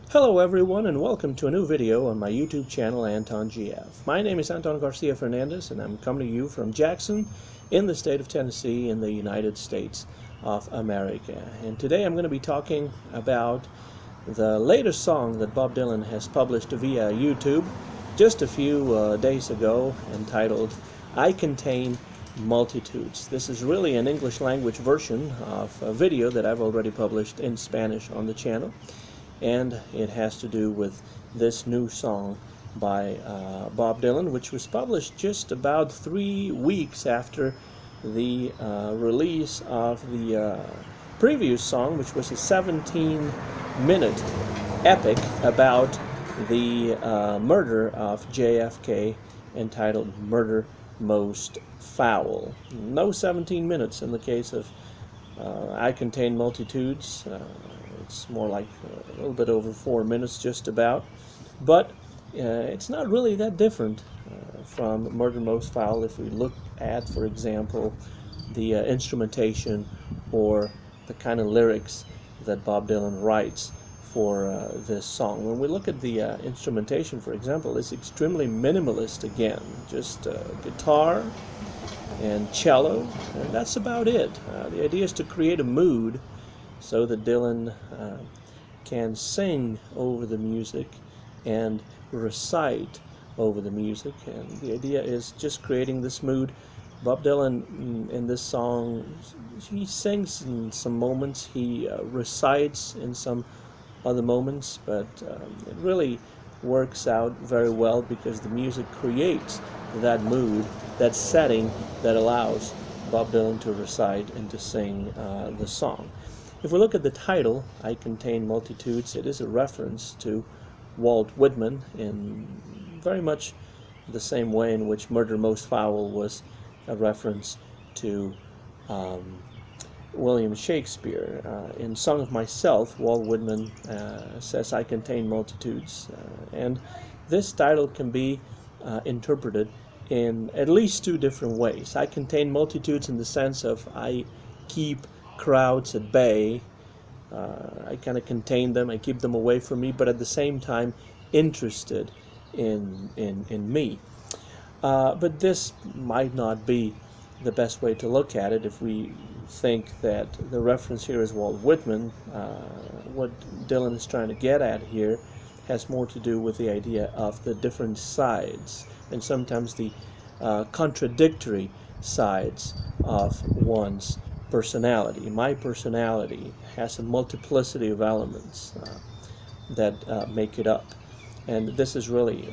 Hello everyone and welcome to a new video on my YouTube channel Anton GF. My name is Anton Garcia Fernandez and I'm coming to you from Jackson in the state of Tennessee in the United States of America. And today I'm going to be talking about the latest song that Bob Dylan has published via YouTube just a few days ago, entitled I Contain Multitudes. This is really an English language version of a video that I've already published in Spanish on the channel. And it has to do with this new song by Bob Dylan, which was published just about 3 weeks after the release of the previous song, which was a 17-minute epic about the murder of JFK, entitled Murder Most Foul. No 17 minutes in the case of I Contain Multitudes. It's more like a little bit over 4 minutes just about, but it's not really that different from Murder Most Foul if we look at, for example, the instrumentation or the kind of lyrics that Bob Dylan writes for this song. When we look at the instrumentation, for example, it's extremely minimalist again, just guitar and cello, and that's about it. The idea is to create a mood so that Dylan can sing over the music and recite over the music. And the idea is just creating this mood. Bob Dylan in this song, he sings in some moments, he recites in some other moments, but it really works out very well because the music creates that mood, that setting that allows Bob Dylan to recite and to sing the song. If we look at the title, I Contain Multitudes, it is a reference to Walt Whitman in very much the same way in which Murder Most Foul was a reference to William Shakespeare. In Song of Myself, Walt Whitman says, I contain multitudes. And this title can be interpreted in at least 2 different ways. I contain multitudes in the sense of I keep crowds at bay. I kind of contain them, I keep them away from me, but at the same time interested in me. But this might not be the best way to look at it if we think that the reference here is Walt Whitman. What Dylan is trying to get at here has more to do with the idea of the different sides and sometimes the contradictory sides of one's personality. My personality has a multiplicity of elements that make it up, and this is really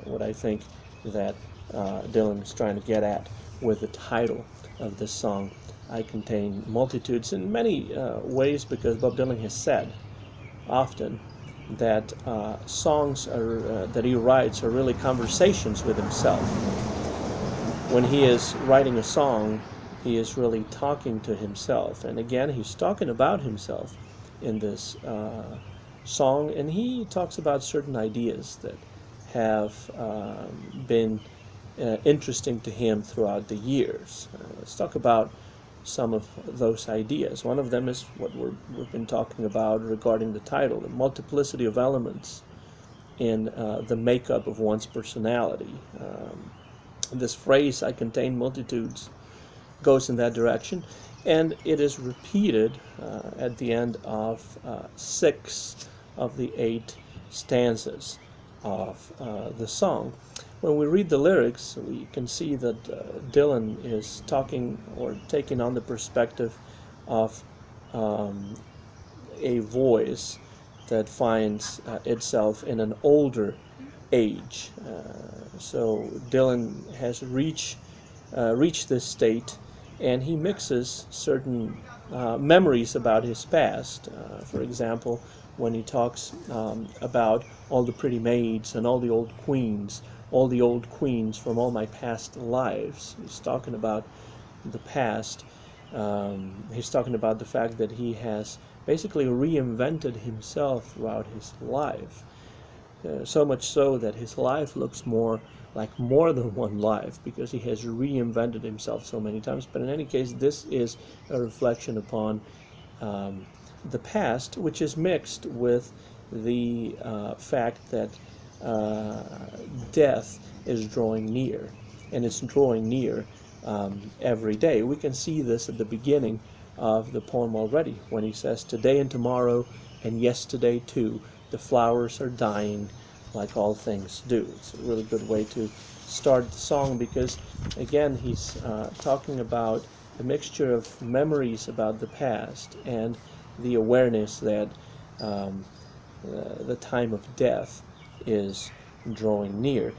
what I think that Dylan is trying to get at with the title of this song, I Contain Multitudes, in many ways, because Bob Dylan has said often that songs that he writes are really conversations with himself. When he is writing a song, he is really talking to himself, and again he's talking about himself in this song, and he talks about certain ideas that have been interesting to him throughout the years. Let's talk about some of those ideas. One of them is what we've been talking about regarding the title, the multiplicity of elements in the makeup of one's personality. This phrase, I contain multitudes, goes in that direction, and it is repeated at the end of 6 of the 8 stanzas of the song. When we read the lyrics, we can see that Dylan is talking or taking on the perspective of a voice that finds itself in an older age. So Dylan has reached this state, and he mixes certain memories about his past. For example, when he talks about all the pretty maids and all the old queens from all my past lives. He's talking about the past. He's talking about the fact that he has basically reinvented himself throughout his life. So much so that his life looks more like more than one life, because he has reinvented himself so many times. But in any case, this is a reflection upon the past, which is mixed with the fact that death is drawing near, and it's drawing near every day. We can see this at the beginning of the poem already, when he says, "Today and tomorrow and yesterday too, the flowers are dying like all things do." It's a really good way to start the song, because again he's talking about a mixture of memories about the past and the awareness that the time of death is drawing near.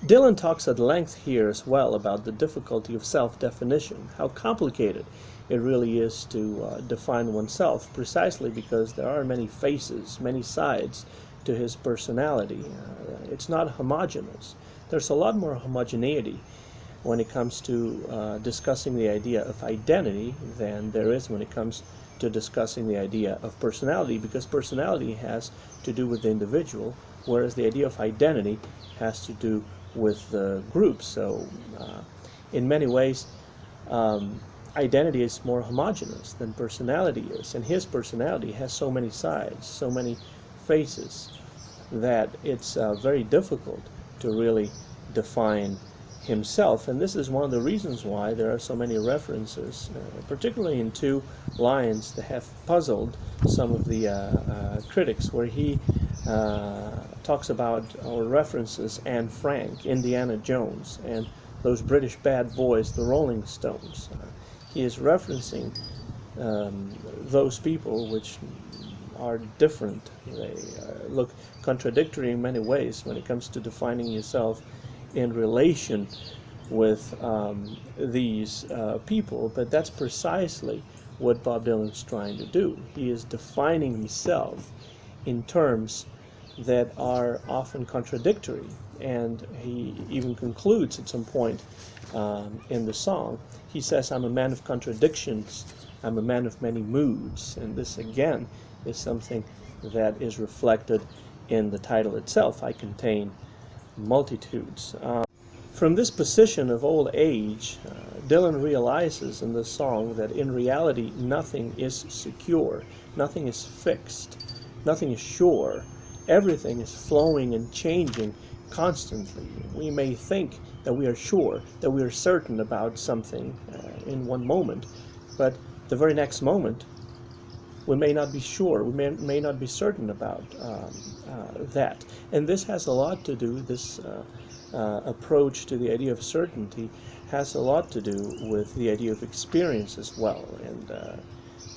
Dylan talks at length here as well about the difficulty of self-definition, how complicated it really is to define oneself, precisely because there are many faces, many sides to his personality. It's not homogeneous. There's a lot more homogeneity when it comes to discussing the idea of identity than there is when it comes to discussing the idea of personality, because personality has to do with the individual, whereas the idea of identity has to do with the group. So in many ways, identity is more homogeneous than personality is, and his personality has so many sides, so many faces, that it's very difficult to really define himself. And this is one of the reasons why there are so many references, particularly in two lines that have puzzled some of the critics, where he talks about or references Anne Frank, Indiana Jones, and those British bad boys, the Rolling Stones. He is referencing those people, which are different. They look contradictory in many ways when it comes to defining yourself in relation with these people, but that's precisely what Bob Dylan's trying to do. He is defining himself in terms that are often contradictory, and he even concludes at some point in the song. He says, "I'm a man of contradictions, I'm a man of many moods," and this again is something that is reflected in the title itself, "I Contain Multitudes." From this position of old age, Dylan realizes in this song that in reality nothing is secure, nothing is fixed, nothing is sure. Everything is flowing and changing constantly. We may think that we are sure, that we are certain about something in one moment, but the very next moment we may not be sure, we may not be certain about that. And this has a lot to do, this approach to the idea of certainty has a lot to do with the idea of experience as well. And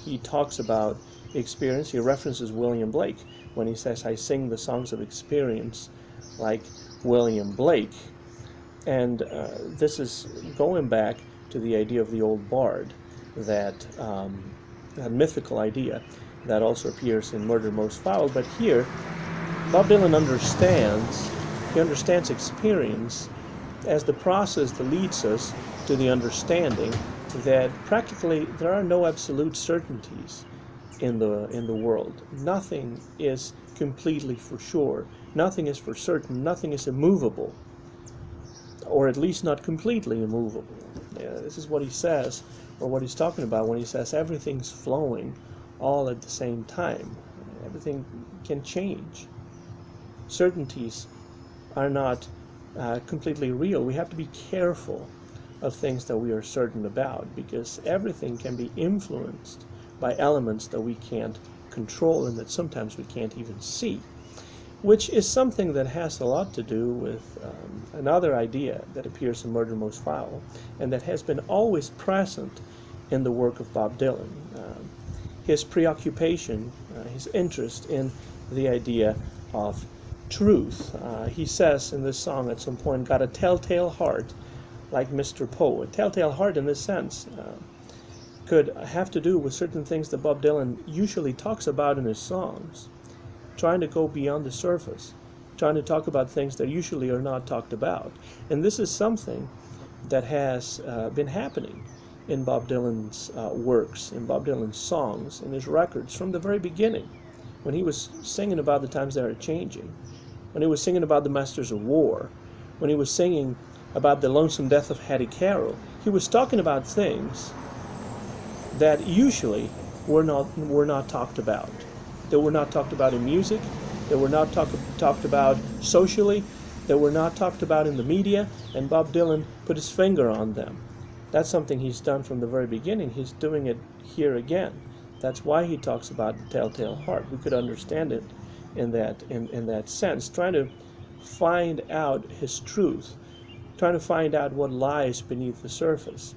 he talks about experience. He references William Blake when he says, "I sing the songs of experience like William Blake." And this is going back to the idea of the old bard, that mythical idea that also appears in Murder Most Foul. But here, Bob Dylan understands experience as the process that leads us to the understanding that practically there are no absolute certainties in the world. Nothing is completely for sure. Nothing is for certain. Nothing is immovable, or at least not completely immovable. This is what he says, or what he's talking about when he says everything's flowing all at the same time. Everything can change. Certainties are not completely real. We have to be careful of things that we are certain about, because everything can be influenced by elements that we can't control and that sometimes we can't even see, which is something that has a lot to do with another idea that appears in Murder Most Foul, and that has been always present in the work of Bob Dylan. His preoccupation, his interest in the idea of truth. He says in this song at some point, "Got a telltale heart like Mr. Poe." A telltale heart in this sense could have to do with certain things that Bob Dylan usually talks about in his songs, trying to go beyond the surface, trying to talk about things that usually are not talked about. And this is something that has been happening in Bob Dylan's works, in Bob Dylan's songs, in his records from the very beginning, when he was singing about the times that are changing, when he was singing about the Masters of War, when he was singing about the lonesome death of Hattie Carroll. He was talking about things that usually were not talked about. They were not talked about in music, that were not talked about socially, that were not talked about in the media, and Bob Dylan put his finger on them. That's something he's done from the very beginning. He's doing it here again. That's why he talks about the telltale heart. We could understand it in that sense, trying to find out his truth, trying to find out what lies beneath the surface.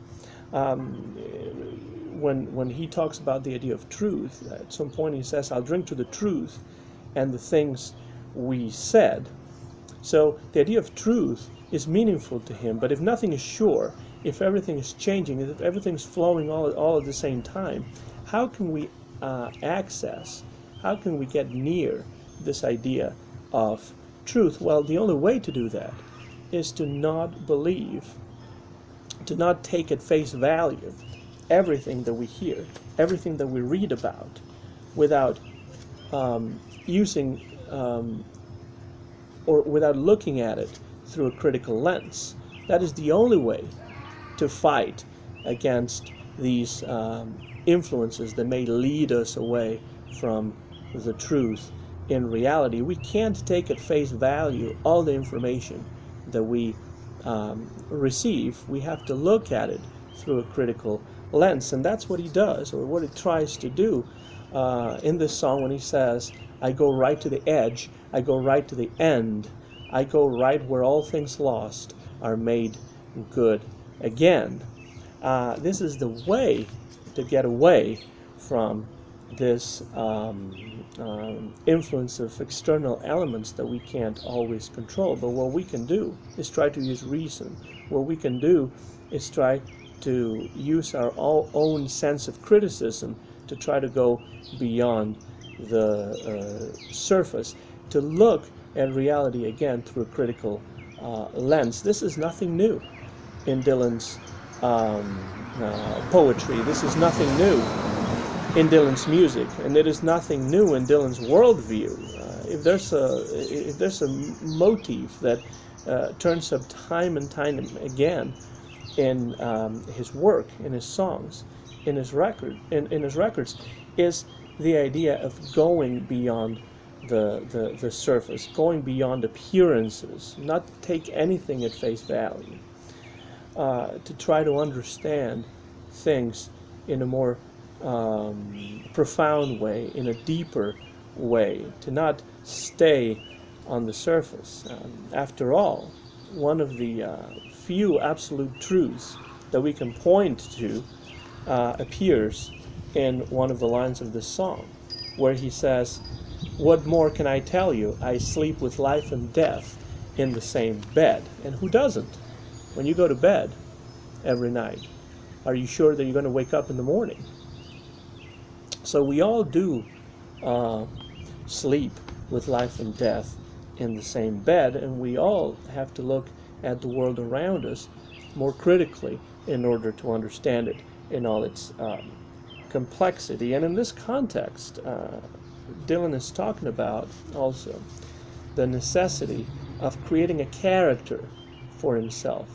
When he talks about the idea of truth, at some point he says, "I'll drink to the truth and the things we said." So the idea of truth is meaningful to him, but if nothing is sure, if everything is changing, if everything's flowing all at the same time, how can we access, how can we get near this idea of truth? Well, the only way to do that is to not believe, to not take at face value everything that we hear, everything that we read about, without using or without looking at it through a critical lens. That is the only way to fight against these influences that may lead us away from the truth in reality. We can't take at face value all the information that we receive. We have to look at it through a critical lens, and that's what he does, or what he tries to do in this song when he says, "I go right to the edge, I go right to the end, I go right where all things lost are made good again." This is the way to get away from this influence of external elements that we can't always control. But what we can do is try to use reason. What we can do is try to use our own sense of criticism to try to go beyond the surface, to look at reality again through a critical lens. This is nothing new in Dylan's poetry. This is nothing new in Dylan's music, and it is nothing new in Dylan's worldview. If there's a motif that turns up time and time again in his work, in his songs, in his records, is the idea of going beyond the surface, going beyond appearances, not take anything at face value, to try to understand things in a more profound way, in a deeper way, to not stay on the surface. After all, one of the few absolute truths that we can point to appears in one of the lines of this song, where he says, "What more can I tell you? I sleep with life and death in the same bed." And who doesn't? When you go to bed every night, are you sure that you're going to wake up in the morning? So we all do sleep with life and death in the same bed, and we all have to look at the world around us more critically in order to understand it in all its complexity. And in this context, Dylan is talking about also the necessity of creating a character for himself,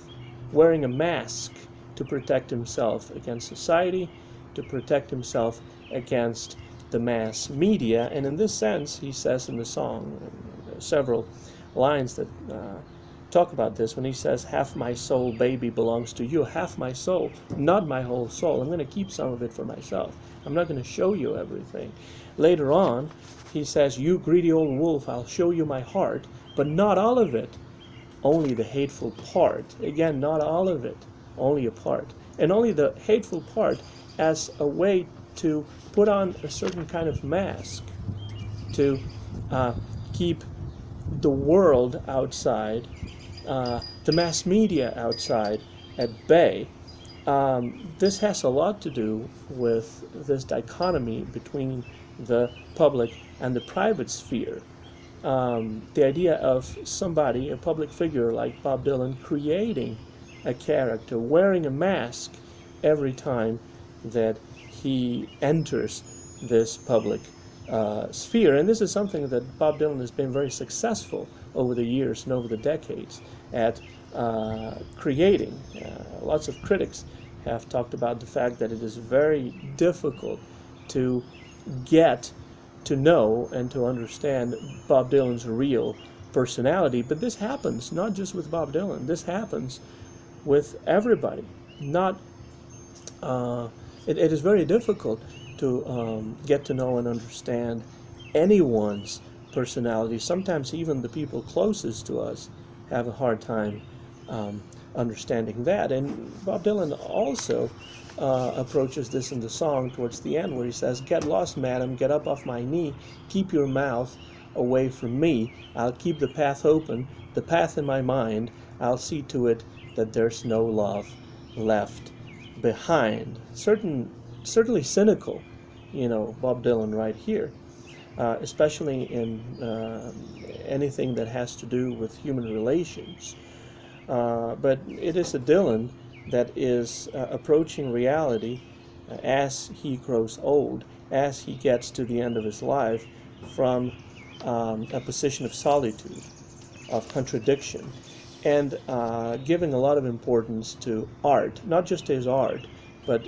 wearing a mask to protect himself against society, to protect himself against the mass media. And in this sense, he says in the song, several lines that talk about this, when he says, "Half my soul, baby, belongs to you." Half my soul, not my whole soul. I'm going to keep some of it for myself. I'm not going to show you everything. Later on, he says, "You greedy old wolf, I'll show you my heart, but not all of it, only the hateful part." Again, not all of it, only a part. And only the hateful part as a way to put on a certain kind of mask, to keep the world outside, the mass media outside, at bay. This has a lot to do with this dichotomy between the public and the private sphere. The idea of somebody, a public figure like Bob Dylan, creating a character, wearing a mask every time that he enters this public sphere. And this is something that Bob Dylan has been very successful over the years and over the decades at creating. Lots of critics have talked about the fact that it is very difficult to get to know and to understand Bob Dylan's real personality. But this happens not just with Bob Dylan. This happens with everybody. Not it is very difficult to get to know and understand anyone's personality. Sometimes even the people closest to us have a hard time understanding that. And Bob Dylan also approaches this in the song towards the end, where he says, "Get lost, madam, get up off my knee, keep your mouth away from me. I'll keep the path open, the path in my mind. I'll see to it that there's no love left behind." Certainly cynical, Bob Dylan right here, especially in anything that has to do with human relations. But it is a Dylan that is approaching reality as he grows old, as he gets to the end of his life, from a position of solitude, of contradiction, and giving a lot of importance to art, not just his art, but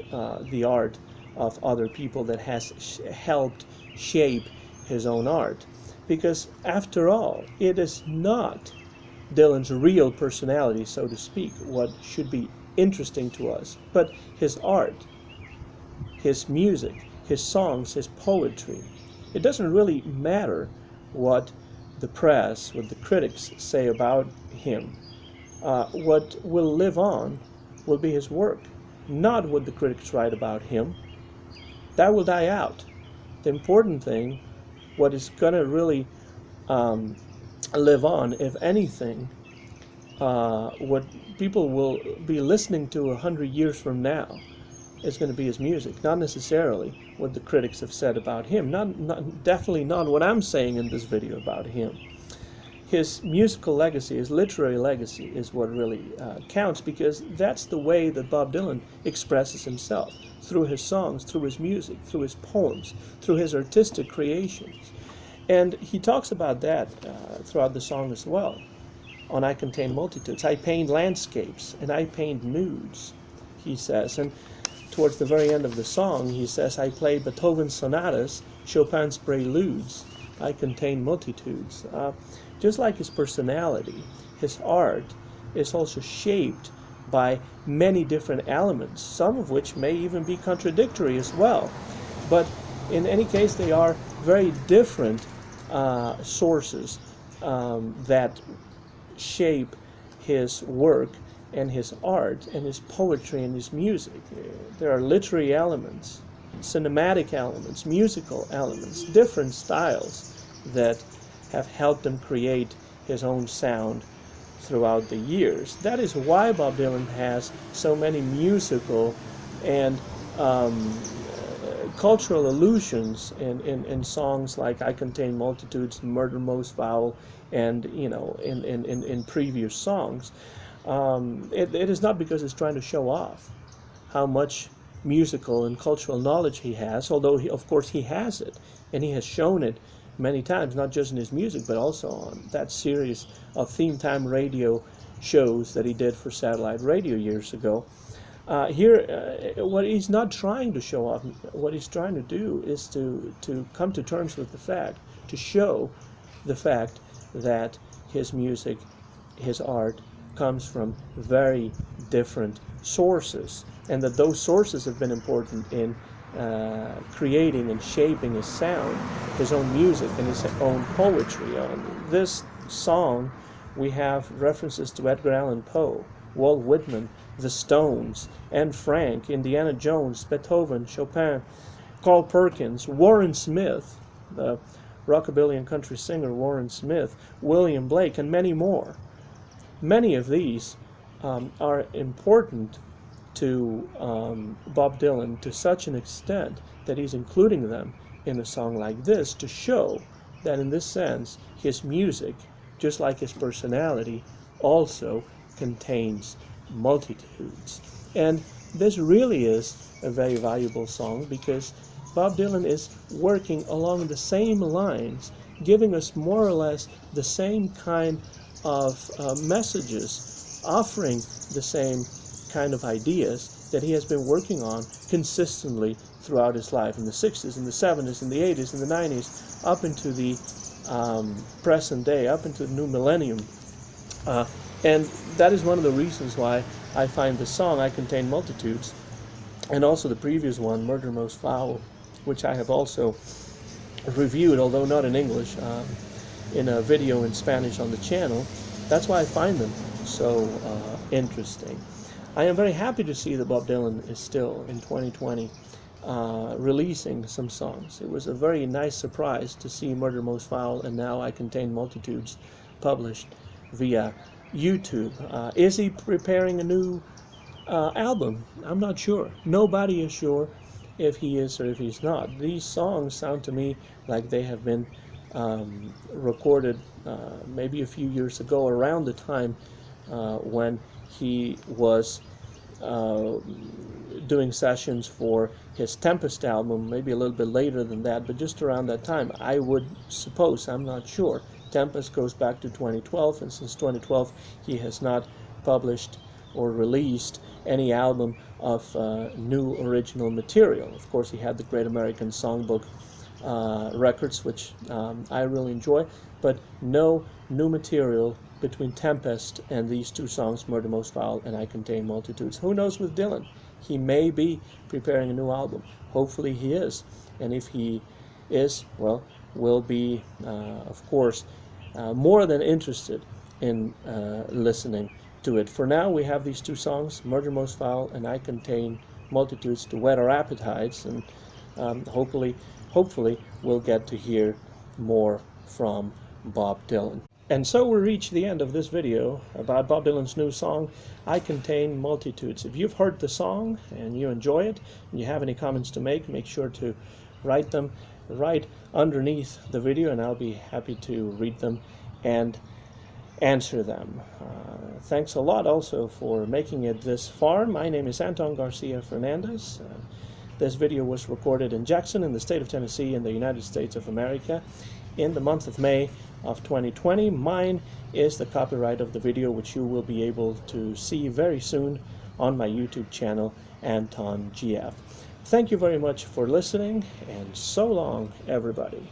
the art of other people that has helped shape his own art. Because after all, it is not Dylan's real personality, so to speak, what should be interesting to us, but his art, his music, his songs, his poetry. It doesn't really matter what the press, what the critics say about him. What will live on will be his work, not what the critics write about him. That will die out. The important thing, what is going to really live on, if anything, what people will be listening to 100 years from now, is going to be his music, not necessarily what the critics have said about him. Definitely not what I'm saying in this video about him. His musical legacy, his literary legacy, is what really counts, because that's the way that Bob Dylan expresses himself, through his songs, through his music, through his poems, through his artistic creations. And he talks about that throughout the song as well. On "I Contain Multitudes," "I paint landscapes and I paint nudes," he says. And towards the very end of the song, he says, "I play Beethoven's sonatas, Chopin's preludes, I contain multitudes." Just like his personality, his art is also shaped by many different elements, some of which may even be contradictory as well. But in any case, they are very different sources that shape his work and his art and his poetry and his music. There are literary elements, cinematic elements, musical elements, different styles that have helped him create his own sound throughout the years. That is why Bob Dylan has so many musical and cultural allusions in songs like "I Contain Multitudes," "Murder Most Foul," and in previous songs. It is not because he's trying to show off how much musical and cultural knowledge he has, although of course he has it, and he has shown it many times, not just in his music, but also on that series of theme time radio shows that he did for satellite radio years ago. What he's not trying to show off, what he's trying to do is to come to terms with the fact, to show the fact that his music, his art, comes from very different sources, and that those sources have been important in creating and shaping his sound, his own music, and his own poetry. On this song, we have references to Edgar Allan Poe, Walt Whitman, the Stones, Anne Frank, Indiana Jones, Beethoven, Chopin, Carl Perkins, Warren Smith, the rockabilly and country singer Warren Smith, William Blake, and many more. Many of these are important to Bob Dylan to such an extent that he's including them in a song like this to show that in this sense his music, just like his personality, also contains multitudes. And this really is a very valuable song, because Bob Dylan is working along the same lines, giving us more or less the same kind of messages, offering the same kind of ideas that he has been working on consistently throughout his life, in the 60s, in the 70s, in the 80s, in the 90s, up into the present day, up into the new millennium. And that is one of the reasons why I find the song I Contain Multitudes, and also the previous one, Murder Most Foul, which I have also reviewed, although not in English, in a video in Spanish on the channel. That's why I find them so interesting. I am very happy to see that Bob Dylan is still, in 2020, releasing some songs. It was a very nice surprise to see Murder Most Foul and Now I Contain Multitudes published via YouTube. Is he preparing a new album? I'm not sure. Nobody is sure if he is or if he's not. These songs sound to me like they have been recorded maybe a few years ago, around the time when he was doing sessions for his Tempest album, maybe a little bit later than that, but just around that time, I would suppose. I'm not sure. Tempest goes back to 2012, and since 2012 he has not published or released any album of new original material. Of course, he had the Great American Songbook records, which I really enjoy, but no new material between Tempest and these two songs, Murder Most Foul and I Contain Multitudes. Who knows with Dylan? He may be preparing a new album. Hopefully he is. And if he is, well, we'll be, of course, more than interested in listening to it. For now, we have these two songs, Murder Most Foul and I Contain Multitudes, to whet our appetites, and hopefully we'll get to hear more from Bob Dylan. And so we reach the end of this video about Bob Dylan's new song, I Contain Multitudes. If you've heard the song and you enjoy it, and you have any comments to make sure to write them right underneath the video, and I'll be happy to read them and answer them. Thanks a lot also for making it this far. My name is Anton Garcia Fernandez. This video was recorded in Jackson in the state of Tennessee in the United States of America in the month of May of 2020. Mine is the copyright of the video, which you will be able to see very soon on my YouTube channel, Anton GF. Thank you very much for listening, and so long, everybody.